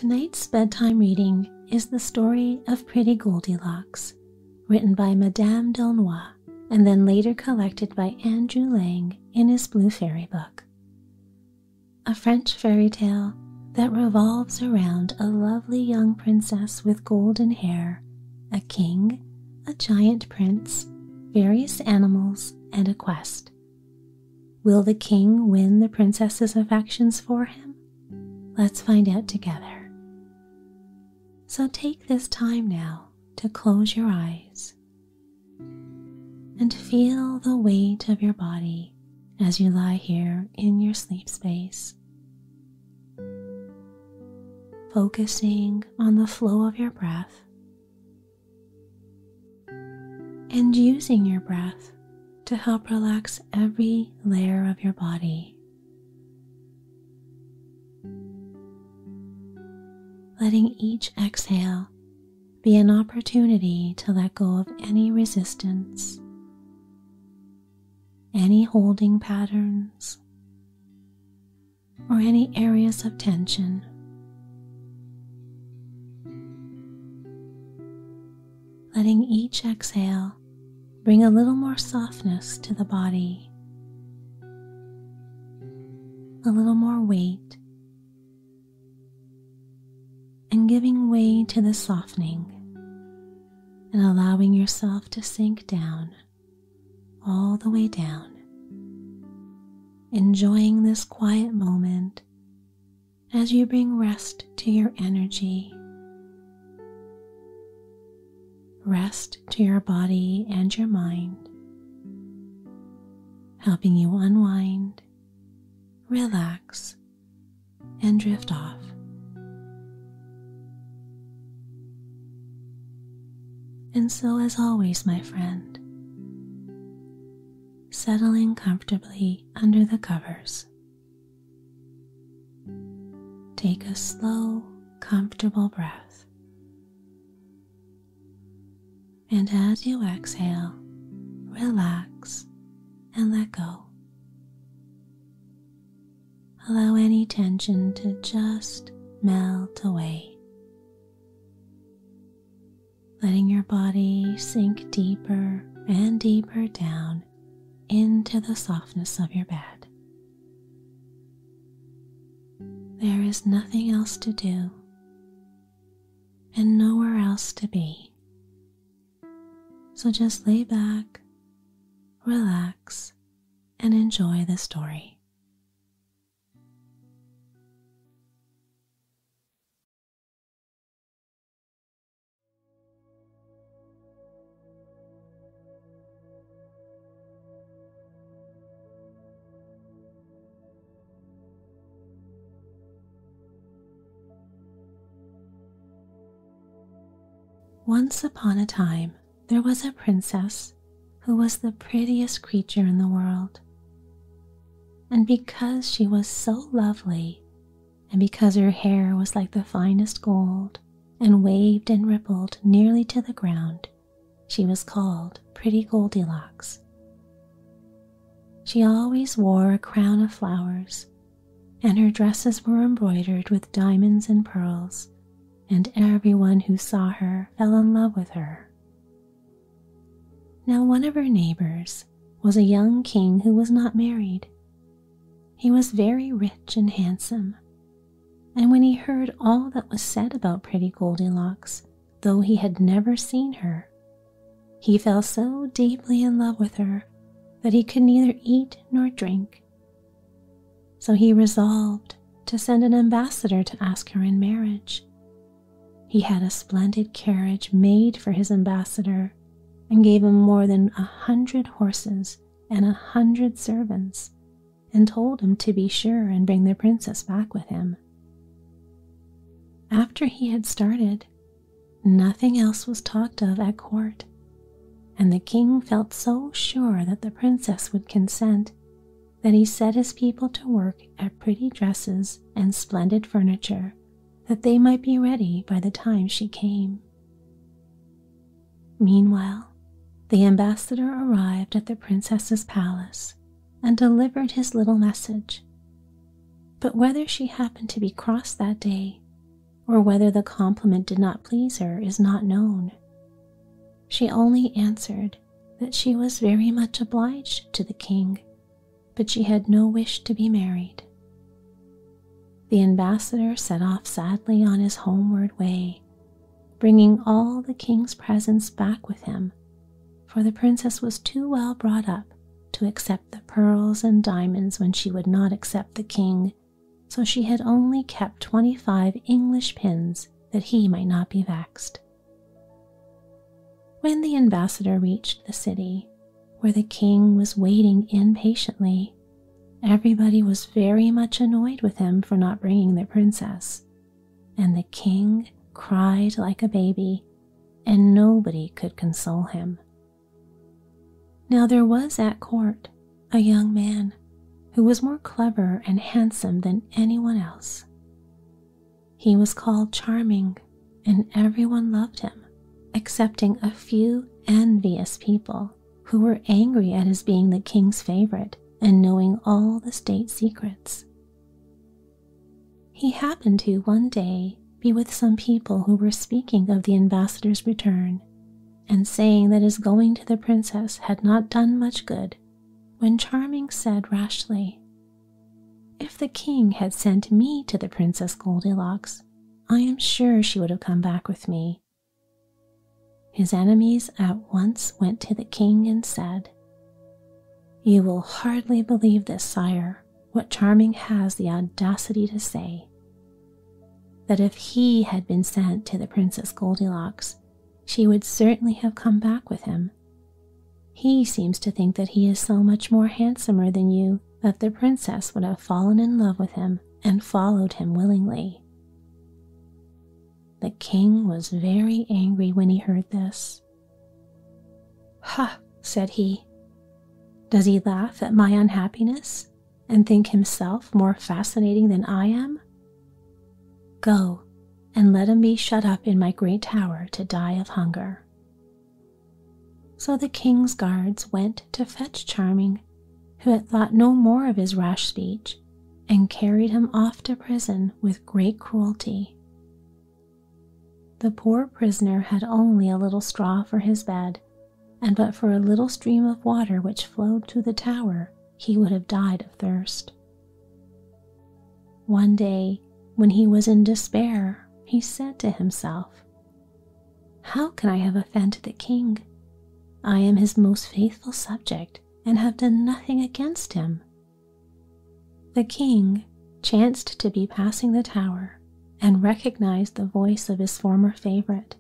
Tonight's bedtime reading is The Story of Pretty Goldilocks, written by Madame Delnoy and then later collected by Andrew Lang in his Blue Fairy book. A French fairy tale that revolves around a lovely young princess with golden hair, a king, a giant prince, various animals, and a quest. Will the king win the princess's affections for him? Let's find out together. So take this time now to close your eyes and feel the weight of your body as you lie here in your sleep space, focusing on the flow of your breath and using your breath to help relax every layer of your body. Letting each exhale be an opportunity to let go of any resistance, any holding patterns, or any areas of tension. Letting each exhale bring a little more softness to the body, a little more weight, and giving way to the softening and allowing yourself to sink down, all the way down, enjoying this quiet moment as you bring rest to your energy, rest to your body and your mind, helping you unwind, relax, and drift off. And so, as always, my friend, settling comfortably under the covers. Take a slow, comfortable breath. And as you exhale, relax and let go. Allow any tension to just melt away, letting your body sink deeper and deeper down into the softness of your bed. There is nothing else to do and nowhere else to be. So just lay back, relax, and enjoy the story. Once upon a time, there was a princess who was the prettiest creature in the world. And because she was so lovely, and because her hair was like the finest gold and waved and rippled nearly to the ground, she was called Pretty Goldilocks. She always wore a crown of flowers, and her dresses were embroidered with diamonds and pearls, and everyone who saw her fell in love with her. Now one of her neighbors was a young king who was not married. He was very rich and handsome, and when he heard all that was said about Pretty Goldilocks, though he had never seen her, he fell so deeply in love with her that he could neither eat nor drink. So he resolved to send an ambassador to ask her in marriage. He had a splendid carriage made for his ambassador and gave him more than 100 horses and 100 servants, and told him to be sure and bring the princess back with him. After he had started, nothing else was talked of at court, and the king felt so sure that the princess would consent that he set his people to work at pretty dresses and splendid furniture, that they might be ready by the time she came. Meanwhile, the ambassador arrived at the princess's palace and delivered his little message. But whether she happened to be cross that day, or whether the compliment did not please her is not known. She only answered that she was very much obliged to the king, but she had no wish to be married. The ambassador set off sadly on his homeward way, bringing all the king's presents back with him, for the princess was too well brought up to accept the pearls and diamonds when she would not accept the king, so she had only kept 25 English pins that he might not be vexed. When the ambassador reached the city, where the king was waiting impatiently, everybody was very much annoyed with him for not bringing the princess, and the king cried like a baby, and nobody could console him. Now there was at court a young man who was more clever and handsome than anyone else. He was called Charming, and everyone loved him, excepting a few envious people who were angry at his being the king's favorite and knowing all the state secrets. He happened to one day be with some people who were speaking of the ambassador's return and saying that his going to the princess had not done much good, when Charming said rashly, "If the king had sent me to the Princess Goldilocks, I am sure she would have come back with me." His enemies at once went to the king and said, "You will hardly believe this, sire, what Charming has the audacity to say, that if he had been sent to the Princess Goldilocks, she would certainly have come back with him. He seems to think that he is so much more handsomer than you that the princess would have fallen in love with him and followed him willingly." The king was very angry when he heard this. "Ha," said he, "does he laugh at my unhappiness and think himself more fascinating than I am? Go, and let him be shut up in my great tower to die of hunger." So the king's guards went to fetch Charming, who had thought no more of his rash speech, and carried him off to prison with great cruelty. The poor prisoner had only a little straw for his bed, and but for a little stream of water which flowed through the tower, he would have died of thirst. One day, when he was in despair, he said to himself, "How can I have offended the king? I am his most faithful subject and have done nothing against him." The king chanced to be passing the tower and recognized the voice of his former favorite.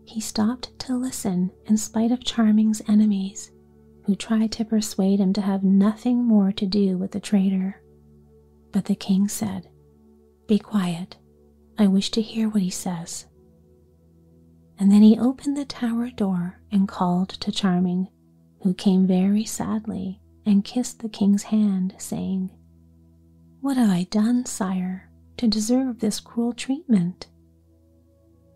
He stopped to listen in spite of Charming's enemies, who tried to persuade him to have nothing more to do with the traitor. But the king said, "Be quiet. I wish to hear what he says." And then he opened the tower door and called to Charming, who came very sadly and kissed the king's hand, saying, "What have I done, sire, to deserve this cruel treatment?"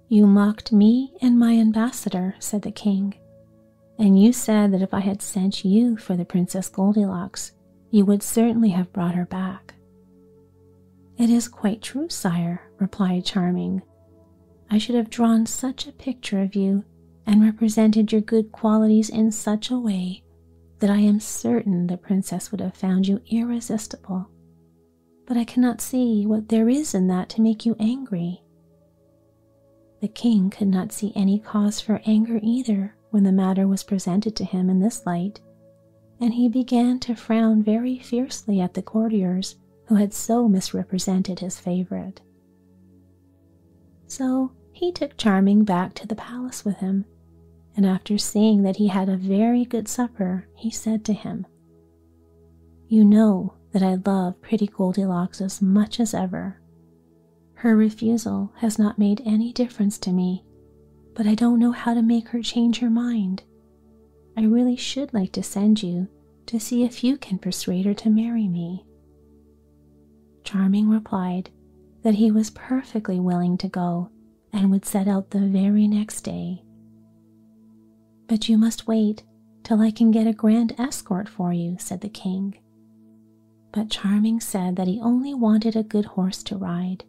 "You mocked me and my ambassador," said the king, "and you said that if I had sent you for the Princess Goldilocks, you would certainly have brought her back." "It is quite true, sire," replied Charming. "I should have drawn such a picture of you and represented your good qualities in such a way that I am certain the princess would have found you irresistible. But I cannot see what there is in that to make you angry." The king could not see any cause for anger either when the matter was presented to him in this light, and he began to frown very fiercely at the courtiers who had so misrepresented his favorite. So he took Charming back to the palace with him, and after seeing that he had a very good supper, he said to him, "You know that I love Pretty Goldilocks as much as ever. Her refusal has not made any difference to me, but I don't know how to make her change her mind. I really should like to send you to see if you can persuade her to marry me." Charming replied that he was perfectly willing to go and would set out the very next day. "But you must wait till I can get a grand escort for you," said the king. But Charming said that he only wanted a good horse to ride,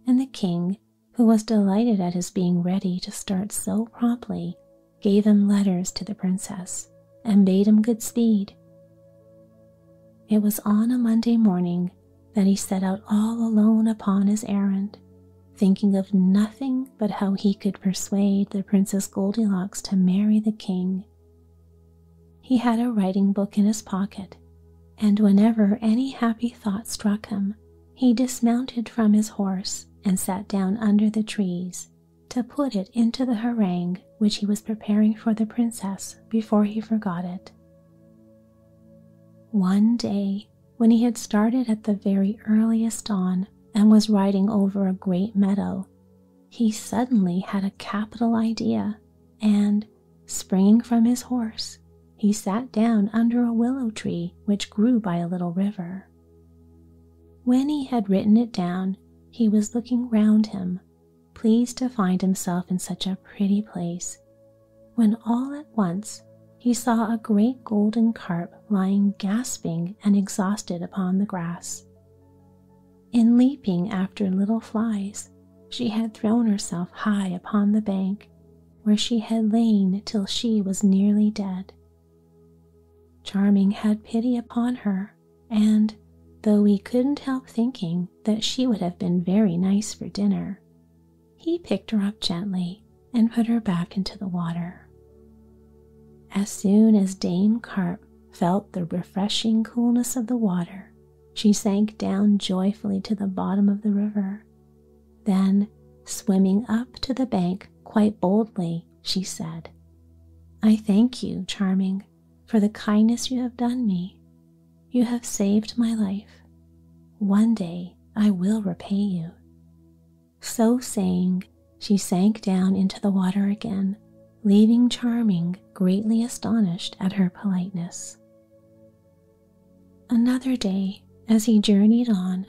and the king, who was delighted at his being ready to start so promptly, gave him letters to the princess and bade him good speed. It was on a Monday morning that he set out all alone upon his errand, thinking of nothing but how he could persuade the Princess Goldilocks to marry the king. He had a writing book in his pocket, and whenever any happy thought struck him, he dismounted from his horse and sat down under the trees to put it into the harangue which he was preparing for the princess before he forgot it. One day, when he had started at the very earliest dawn and was riding over a great meadow, he suddenly had a capital idea, and, springing from his horse, he sat down under a willow tree which grew by a little river. When he had written it down, he was looking round him, pleased to find himself in such a pretty place, when all at once he saw a great golden carp lying gasping and exhausted upon the grass. In leaping after little flies, she had thrown herself high upon the bank, where she had lain till she was nearly dead. Charming had pity upon her, and, though he couldn't help thinking that she would have been very nice for dinner, he picked her up gently and put her back into the water. As soon as Dame Carp felt the refreshing coolness of the water, she sank down joyfully to the bottom of the river. Then, swimming up to the bank quite boldly, she said, "I thank you, Charming, for the kindness you have done me. You have saved my life. One day I will repay you." So saying, she sank down into the water again, leaving Charming greatly astonished at her politeness. Another day, as he journeyed on,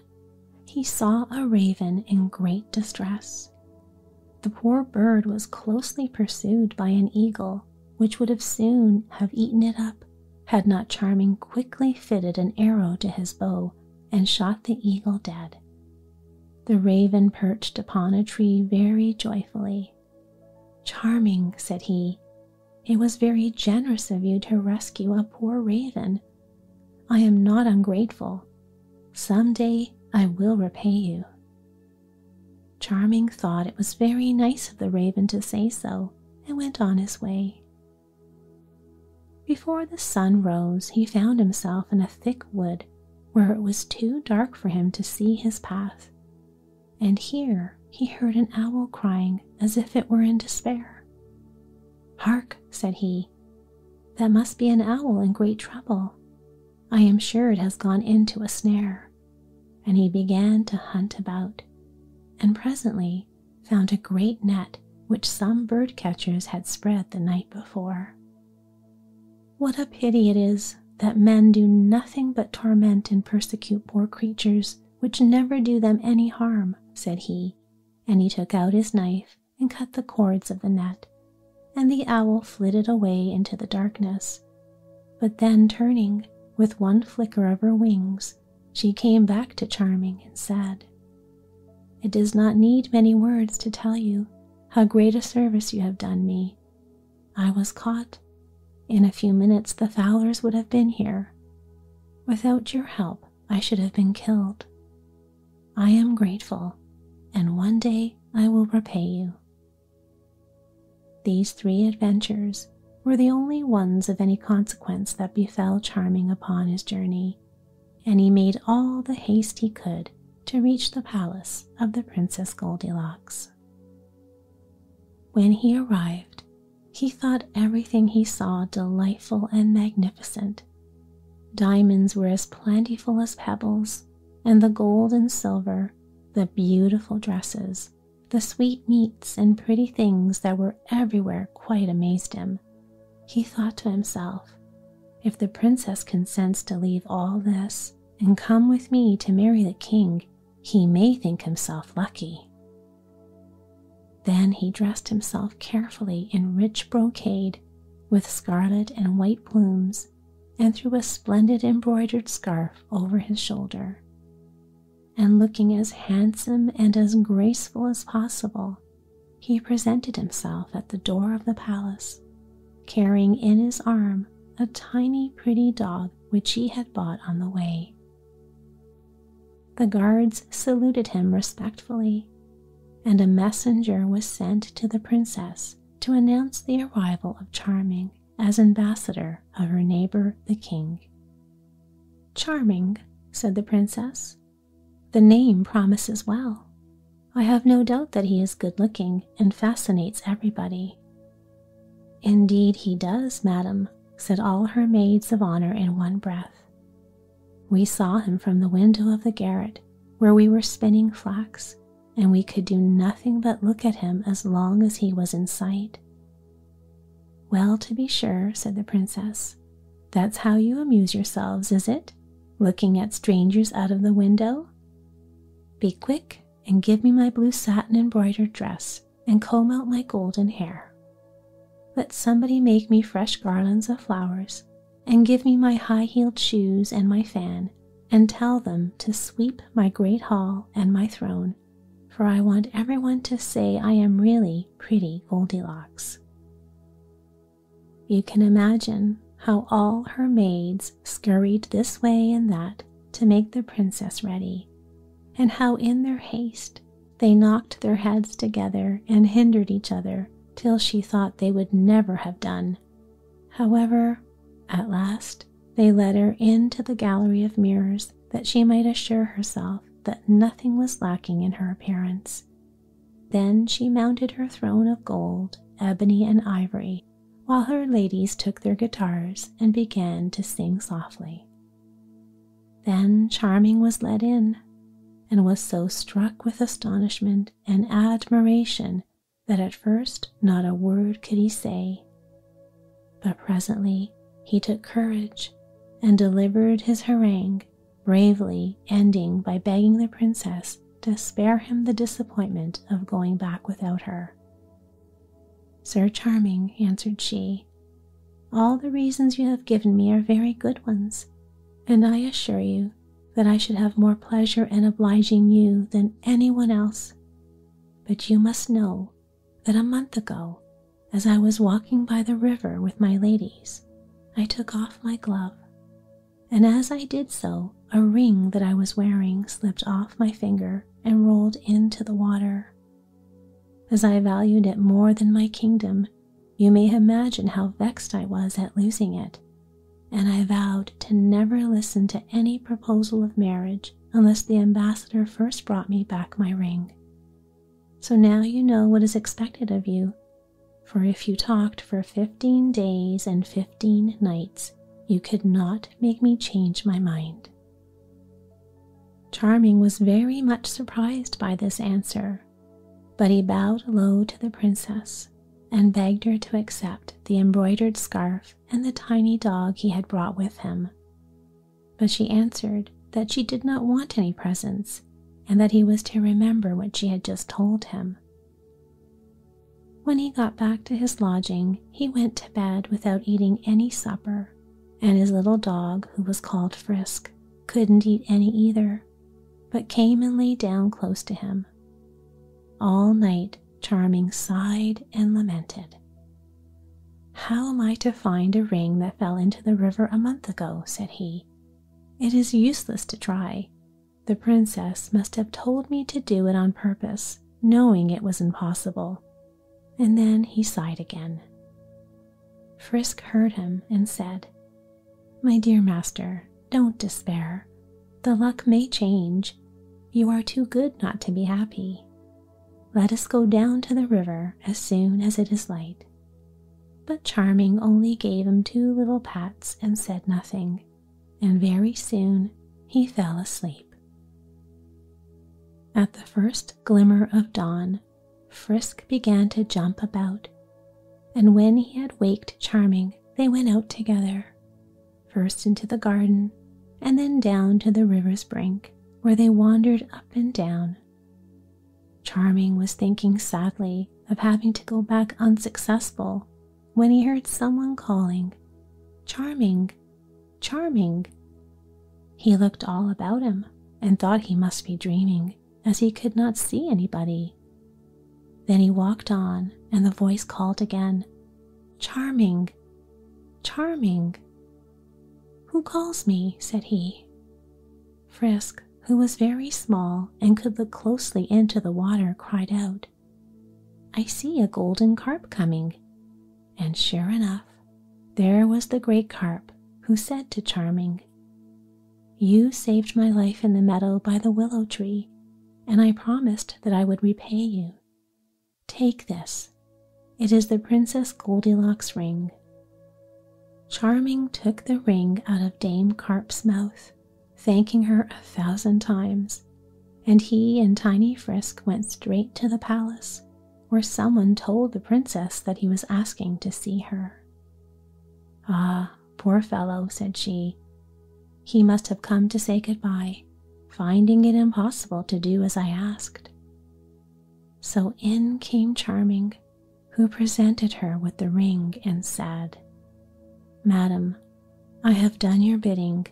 he saw a raven in great distress. The poor bird was closely pursued by an eagle, which would have soon have eaten it up, had not Charming quickly fitted an arrow to his bow and shot the eagle dead. The raven perched upon a tree very joyfully. "Charming," said he, "it was very generous of you to rescue a poor raven. I am not ungrateful. Some day I will repay you." Charming thought it was very nice of the raven to say so, and went on his way. Before the sun rose, he found himself in a thick wood where it was too dark for him to see his path, and here he heard an owl crying as if it were in despair. "Hark," said he, "that must be an owl in great trouble. I am sure it has gone into a snare." And he began to hunt about, and presently found a great net which some bird catchers had spread the night before. "What a pity it is that men do nothing but torment and persecute poor creatures which never do them any harm," said he, and he took out his knife and cut the cords of the net, and the owl flitted away into the darkness. But then turning, with one flicker of her wings, she came back to Charming and said, "It does not need many words to tell you how great a service you have done me. I was caught. In a few minutes the fowlers would have been here. Without your help I should have been killed. I am grateful, and one day I will repay you." These 3 adventures were the only ones of any consequence that befell Charming upon his journey, and he made all the haste he could to reach the palace of the Princess Goldilocks. When he arrived, he thought everything he saw delightful and magnificent. Diamonds were as plentiful as pebbles, and the gold and silver, the beautiful dresses, the sweet meats and pretty things that were everywhere quite amazed him. He thought to himself, "If the princess consents to leave all this and come with me to marry the king, he may think himself lucky." Then he dressed himself carefully in rich brocade with scarlet and white plumes, and threw a splendid embroidered scarf over his shoulder. and looking as handsome and as graceful as possible, he presented himself at the door of the palace, carrying in his arm a tiny pretty dog which he had bought on the way. The guards saluted him respectfully, and a messenger was sent to the princess to announce the arrival of Charming as ambassador of her neighbor the king. "Charming," said the princess. "The name promises well. I have no doubt that he is good-looking and fascinates everybody." "Indeed he does, madam," said all her maids of honor in one breath. "We saw him from the window of the garret where we were spinning flax, and we could do nothing but look at him as long as he was in sight." "Well, to be sure," said the princess. "That's how you amuse yourselves, is it? Looking at strangers out of the window? Be quick and give me my blue satin embroidered dress and comb out my golden hair. Let somebody make me fresh garlands of flowers and give me my high-heeled shoes and my fan, and tell them to sweep my great hall and my throne, for I want everyone to say I am really pretty Goldilocks." You can imagine how all her maids scurried this way and that to make the princess ready, and how in their haste they knocked their heads together and hindered each other till she thought they would never have done. However, at last they led her into the gallery of mirrors that she might assure herself that nothing was lacking in her appearance. Then she mounted her throne of gold, ebony, and ivory, while her ladies took their guitars and began to sing softly. Then Charming was led in, and was so struck with astonishment and admiration that at first not a word could he say. But presently he took courage and delivered his harangue, bravely ending by begging the princess to spare him the disappointment of going back without her. "Sir Charming," answered she, "all the reasons you have given me are very good ones, and I assure you that I should have more pleasure in obliging you than anyone else. But you must know that a month ago, as I was walking by the river with my ladies, I took off my glove, and as I did so, a ring that I was wearing slipped off my finger and rolled into the water. As I valued it more than my kingdom, you may imagine how vexed I was at losing it, and I vowed to never listen to any proposal of marriage unless the ambassador first brought me back my ring. So now you know what is expected of you, for if you talked for 15 days and 15 nights, you could not make me change my mind." Charming was very much surprised by this answer, but he bowed low to the princess and begged her to accept the embroidered scarf and the tiny dog he had brought with him. But she answered that she did not want any presents, and that he was to remember what she had just told him. When he got back to his lodging, he went to bed without eating any supper, and his little dog, who was called Frisk, couldn't eat any either, but came and lay down close to him. All night Charming sighed and lamented. "How am I to find a ring that fell into the river a month ago?" said he. "It is useless to try. The princess must have told me to do it on purpose, knowing it was impossible." And then he sighed again. Frisk heard him and said, "My dear master, don't despair. The luck may change. You are too good not to be happy. Let us go down to the river as soon as it is light." But Charming only gave him 2 little pats and said nothing, and very soon he fell asleep. At the first glimmer of dawn, Frisk began to jump about, and when he had waked Charming, they went out together, first into the garden, and then down to the river's brink, where they wandered up and down. Charming was thinking sadly of having to go back unsuccessful when he heard someone calling, "Charming, Charming." He looked all about him, and thought he must be dreaming, as he could not see anybody. Then he walked on, and the voice called again, "Charming, Charming." "Who calls me?" said he. Frisk, who was very small and could look closely into the water, cried out, "I see a golden carp coming." And sure enough, there was the great carp, who said to Charming, "You saved my life in the meadow by the willow tree, and I promised that I would repay you. Take this. It is the Princess Goldilocks' ring." Charming took the ring out of Dame Carp's mouth, thanking her 1,000 times, and he and Tiny Frisk went straight to the palace, where someone told the princess that he was asking to see her. "Ah, poor fellow," said she. "He must have come to say goodbye, finding it impossible to do as I asked." So in came Charming, who presented her with the ring and said, "Madam, I have done your bidding.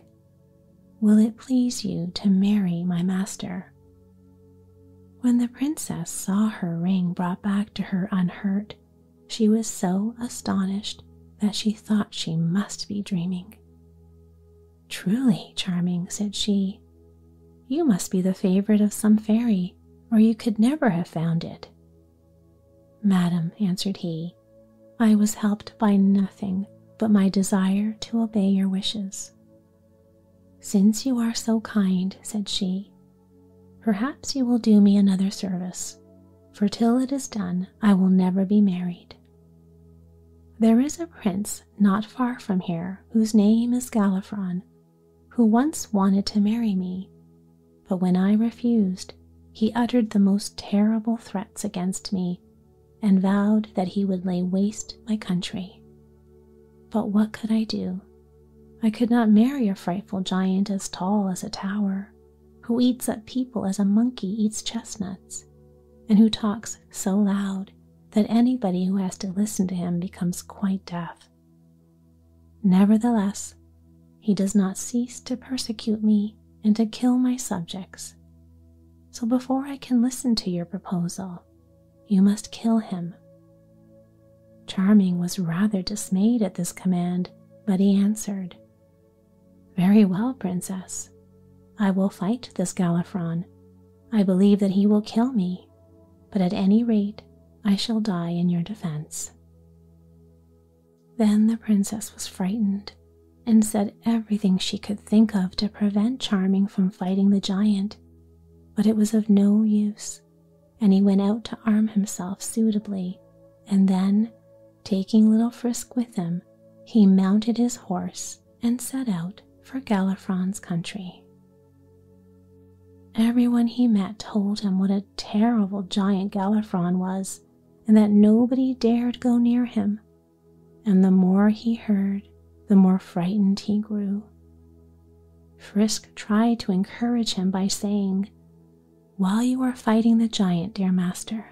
Will it please you to marry my master?" When the princess saw her ring brought back to her unhurt, she was so astonished that she thought she must be dreaming. "Truly, Charming," said she, "you must be the favorite of some fairy, or you could never have found it." "Madam," answered he, "I was helped by nothing but my desire to obey your wishes." "Since you are so kind," said she, "perhaps you will do me another service, for till it is done I will never be married. There is a prince not far from here whose name is Galifron, who once wanted to marry me, but when I refused, he uttered the most terrible threats against me and vowed that he would lay waste my country. But what could I do? I could not marry a frightful giant as tall as a tower, who eats up people as a monkey eats chestnuts, and who talks so loud that anybody who has to listen to him becomes quite deaf. Nevertheless, he does not cease to persecute me and to kill my subjects. So before I can listen to your proposal, you must kill him." Charming was rather dismayed at this command, but he answered, "Very well, Princess. I will fight this Galifron. I believe that he will kill me, but at any rate I shall die in your defense." Then the princess was frightened and said everything she could think of to prevent Charming from fighting the giant, but it was of no use, and he went out to arm himself suitably, and then, taking little Frisk with him, he mounted his horse and set out for Galifron's country. Everyone he met told him what a terrible giant Galifron was, and that nobody dared go near him, and the more he heard, the more frightened he grew. Frisk tried to encourage him by saying, "While you are fighting the giant, dear master,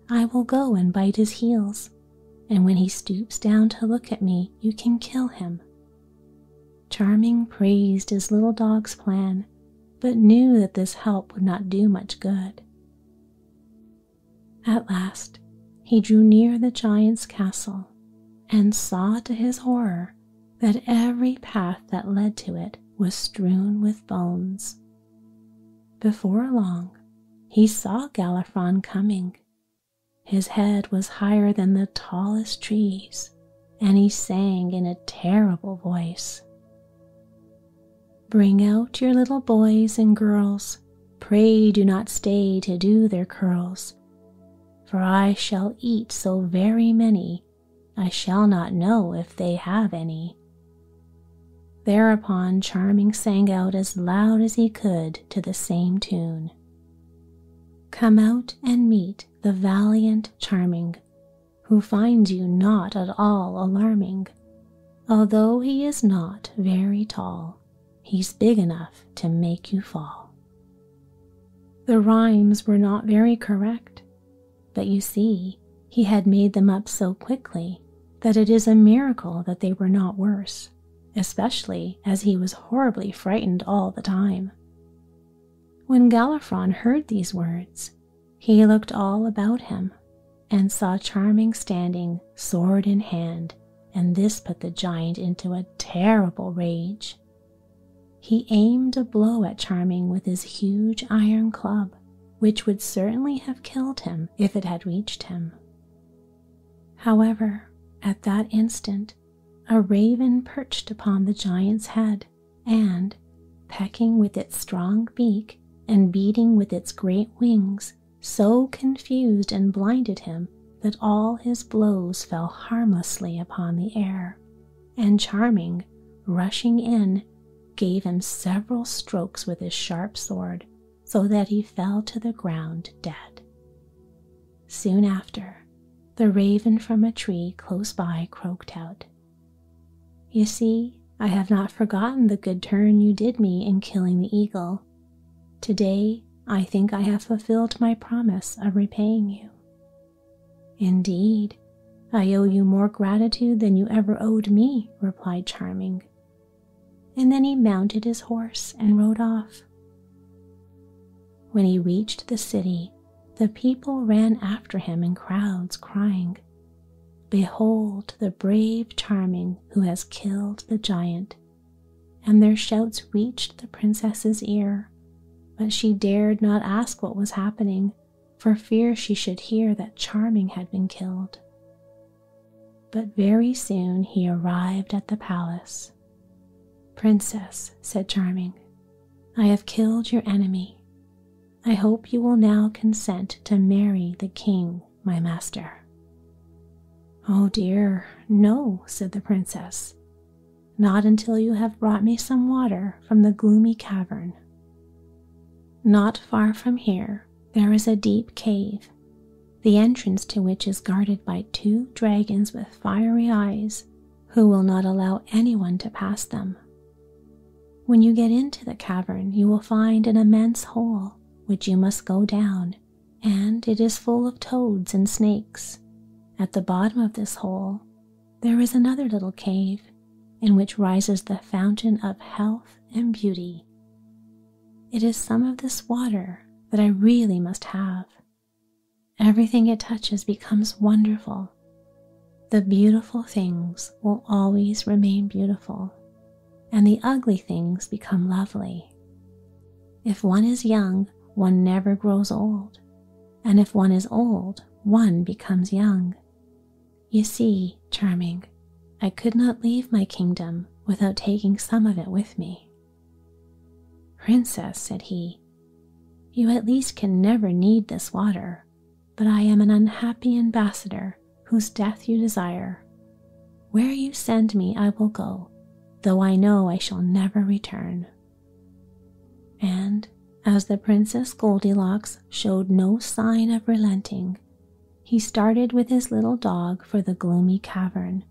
I will go and bite his heels, and when he stoops down to look at me, you can kill him." Charming praised his little dog's plan, but knew that this help would not do much good. At last, he drew near the giant's castle and saw to his horror that every path that led to it was strewn with bones. Before long, he saw Galifron coming. His head was higher than the tallest trees, and he sang in a terrible voice, "Bring out your little boys and girls, pray do not stay to do their curls, for I shall eat so very many, I shall not know if they have any." Thereupon Charming sang out as loud as he could to the same tune, "Come out and meet the valiant Charming, who finds you not at all alarming. Although he is not very tall, he's big enough to make you fall." The rhymes were not very correct, but you see, he had made them up so quickly that it is a miracle that they were not worse, especially as he was horribly frightened all the time. When Galifron heard these words, he looked all about him and saw Charming standing sword in hand, and this put the giant into a terrible rage. He aimed a blow at Charming with his huge iron club, which would certainly have killed him if it had reached him. However, at that instant, a raven perched upon the giant's head and, pecking with its strong beak and beating with its great wings, so confused and blinded him that all his blows fell harmlessly upon the air, and Charming, rushing in, gave him several strokes with his sharp sword, so that he fell to the ground dead. Soon after, the raven from a tree close by croaked out, "You see, I have not forgotten the good turn you did me in killing the eagle. Today, I think I have fulfilled my promise of repaying you." "Indeed, I owe you more gratitude than you ever owed me," replied Charming. And then he mounted his horse and rode off. When he reached the city, the people ran after him in crowds, crying, "Behold the brave Charming who has killed the giant." And their shouts reached the princess's ear, but she dared not ask what was happening, for fear she should hear that Charming had been killed. But very soon he arrived at the palace. "Princess," said Charming, "I have killed your enemy. I hope you will now consent to marry the king, my master." "Oh dear, no," said the princess. "Not until you have brought me some water from the gloomy cavern. Not far from here, there is a deep cave, the entrance to which is guarded by 2 dragons with fiery eyes, who will not allow anyone to pass them. When you get into the cavern, you will find an immense hole, which you must go down, and it is full of toads and snakes. At the bottom of this hole, there is another little cave, in which rises the fountain of health and beauty. It is some of this water that I really must have. Everything it touches becomes wonderful. The beautiful things will always remain beautiful, and the ugly things become lovely. If one is young, one never grows old, and if one is old, one becomes young. You see, Charming, I could not leave my kingdom without taking some of it with me." "Princess," said he, "you at least can never need this water, but I am an unhappy ambassador whose death you desire. Where you send me I will go, though I know I shall never return." And as the Princess Goldilocks showed no sign of relenting, he started with his little dog for the gloomy cavern.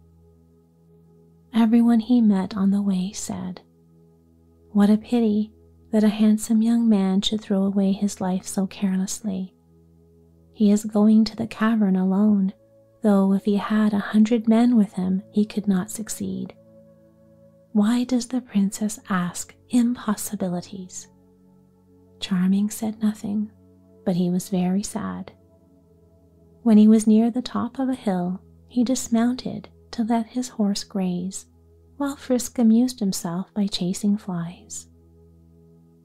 Everyone he met on the way said, "What a pity that a handsome young man should throw away his life so carelessly. He is going to the cavern alone, though if he had 100 men with him, he could not succeed. Why does the princess ask impossibilities?" Charming said nothing, but he was very sad. When he was near the top of a hill, he dismounted to let his horse graze, while Frisk amused himself by chasing flies.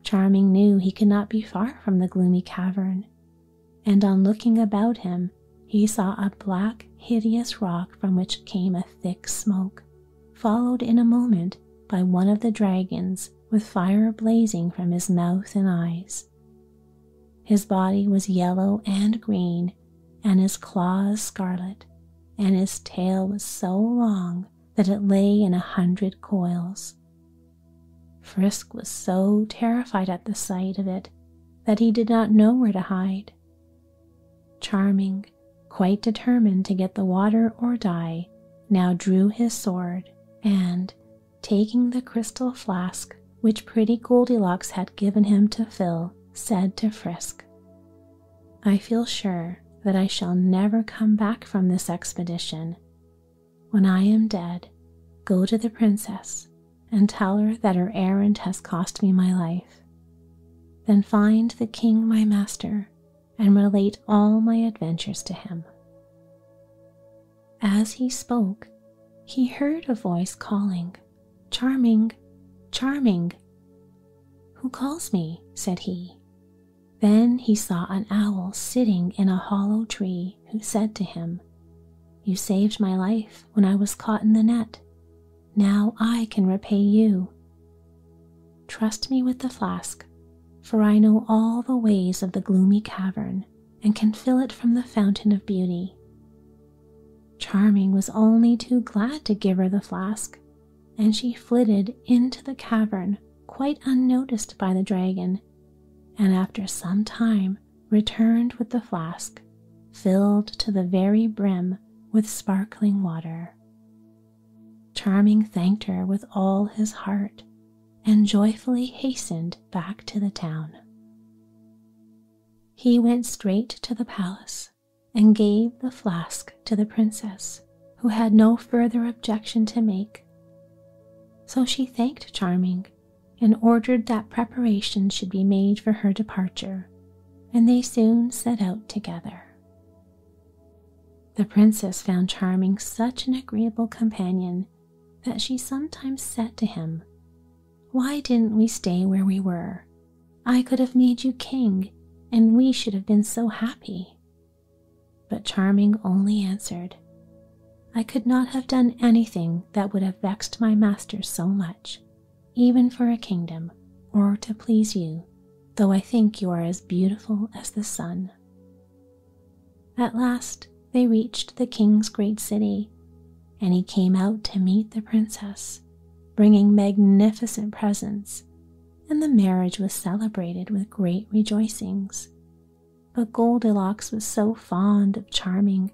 Charming knew he could not be far from the gloomy cavern, and on looking about him, he saw a black, hideous rock from which came a thick smoke, followed in a moment by one of the dragons with fire blazing from his mouth and eyes. His body was yellow and green, and his claws scarlet, and his tail was so long that it lay in 100 coils. Frisk was so terrified at the sight of it that he did not know where to hide. Charming, quite determined to get the water or die, now drew his sword and, taking the crystal flask which Pretty Goldilocks had given him to fill, said to Frisk, "I feel sure that I shall never come back from this expedition. When I am dead, go to the princess and tell her that her errand has cost me my life. Then find the king my master, and relate all my adventures to him." As he spoke, he heard a voice calling, "Charming, Charming." "Who calls me?" said he. Then he saw an owl sitting in a hollow tree, who said to him, "You saved my life when I was caught in the net. Now I can repay you. Trust me with the flask, for I know all the ways of the gloomy cavern and can fill it from the fountain of beauty." Charming was only too glad to give her the flask, and she flitted into the cavern quite unnoticed by the dragon, and after some time returned with the flask filled to the very brim with sparkling water. Charming thanked her with all his heart and joyfully hastened back to the town. He went straight to the palace and gave the flask to the princess, who had no further objection to make. So she thanked Charming and ordered that preparations should be made for her departure, and they soon set out together. The princess found Charming such an agreeable companion that she sometimes said to him, "Why didn't we stay where we were? I could have made you king, and we should have been so happy." But Charming only answered, "I could not have done anything that would have vexed my master so much, even for a kingdom, or to please you, though I think you are as beautiful as the sun." At last they reached the king's great city, and he came out to meet the princess, bringing magnificent presents, and the marriage was celebrated with great rejoicings. But Goldilocks was so fond of Charming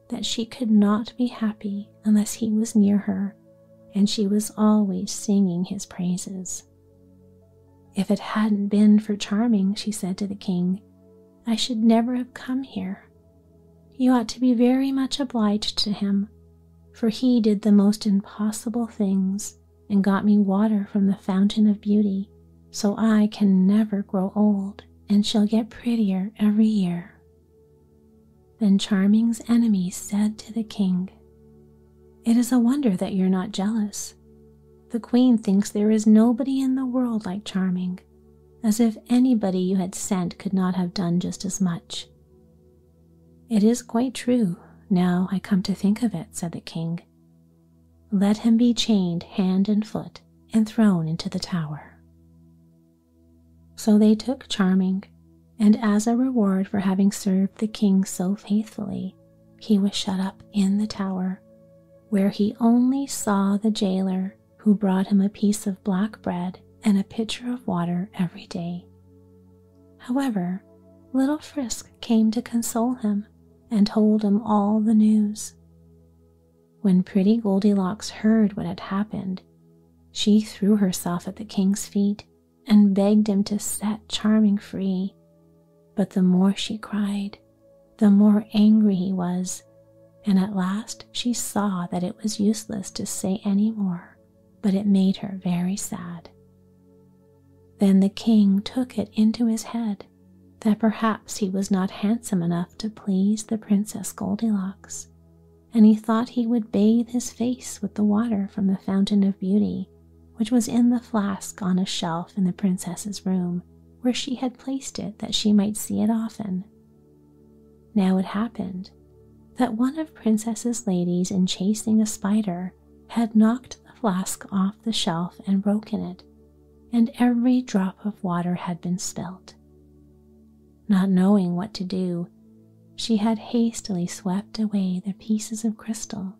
that she could not be happy unless he was near her, and she was always singing his praises. "If it hadn't been for Charming," she said to the king, "I should never have come here. You ought to be very much obliged to him, for he did the most impossible things and got me water from the fountain of beauty, so I can never grow old and shall get prettier every year." Then Charming's enemies said to the king, "It is a wonder that you're not jealous. The queen thinks there is nobody in the world like Charming, as if anybody you had sent could not have done just as much." "It is quite true, now I come to think of it," said the king. "Let him be chained hand and foot and thrown into the tower." So they took Charming, and as a reward for having served the king so faithfully, he was shut up in the tower, where he only saw the jailer, who brought him a piece of black bread and a pitcher of water every day. However, little Frisk came to console him and told him all the news. When Pretty Goldilocks heard what had happened, she threw herself at the king's feet and begged him to set Charming free. But the more she cried, the more angry he was, and at last she saw that it was useless to say any more, but it made her very sad. Then the king took it into his head that perhaps he was not handsome enough to please the Princess Goldilocks, and he thought he would bathe his face with the water from the fountain of beauty, which was in the flask on a shelf in the princess's room, where she had placed it that she might see it often. Now it happened that one of Princess's ladies, in chasing a spider, had knocked the flask off the shelf and broken it, and every drop of water had been spilt. Not knowing what to do, she had hastily swept away the pieces of crystal,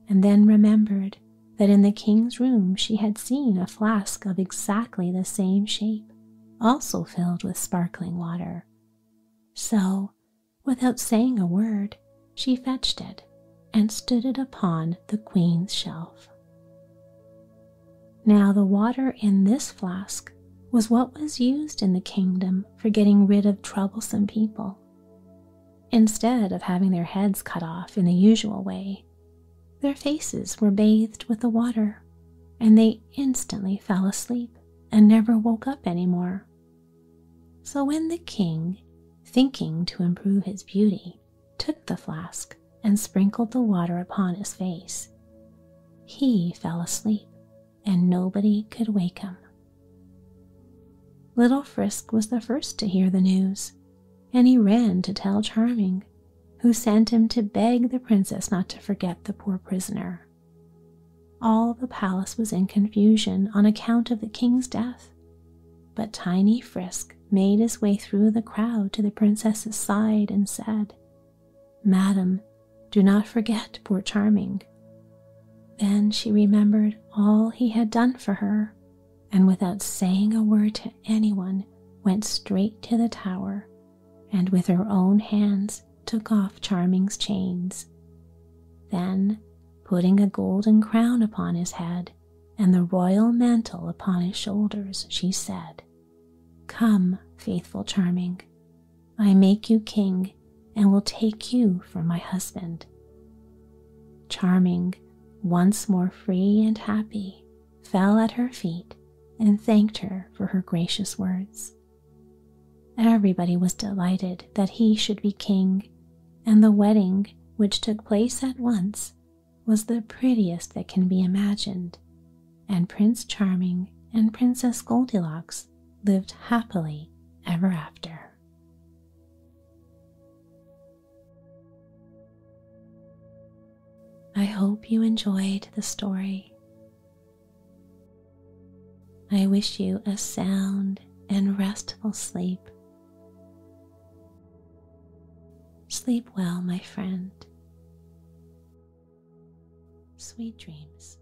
and then remembered that in the king's room she had seen a flask of exactly the same shape, also filled with sparkling water. So, without saying a word, she fetched it and stood it upon the queen's shelf. Now the water in this flask was what was used in the kingdom for getting rid of troublesome people. Instead of having their heads cut off in the usual way, their faces were bathed with the water, and they instantly fell asleep and never woke up any more. So when the king, thinking to improve his beauty, took the flask and sprinkled the water upon his face, he fell asleep, and nobody could wake him. Little Frisk was the first to hear the news, and he ran to tell Charming, who sent him to beg the princess not to forget the poor prisoner. All the palace was in confusion on account of the king's death, but tiny Frisk made his way through the crowd to the princess's side and said, "Madam, do not forget poor Charming." Then she remembered all he had done for her, and without saying a word to anyone, went straight to the tower, and with her own hands took off Charming's chains. Then, putting a golden crown upon his head and the royal mantle upon his shoulders, she said, "Come, faithful Charming, I make you king and will take you for my husband." Charming, once more free and happy, fell at her feet and thanked her for her gracious words. Everybody was delighted that he should be king, and the wedding, which took place at once, was the prettiest that can be imagined, and Prince Charming and Princess Goldilocks lived happily ever after. I hope you enjoyed the story. I wish you a sound and restful sleep. Sleep well, my friend. Sweet dreams.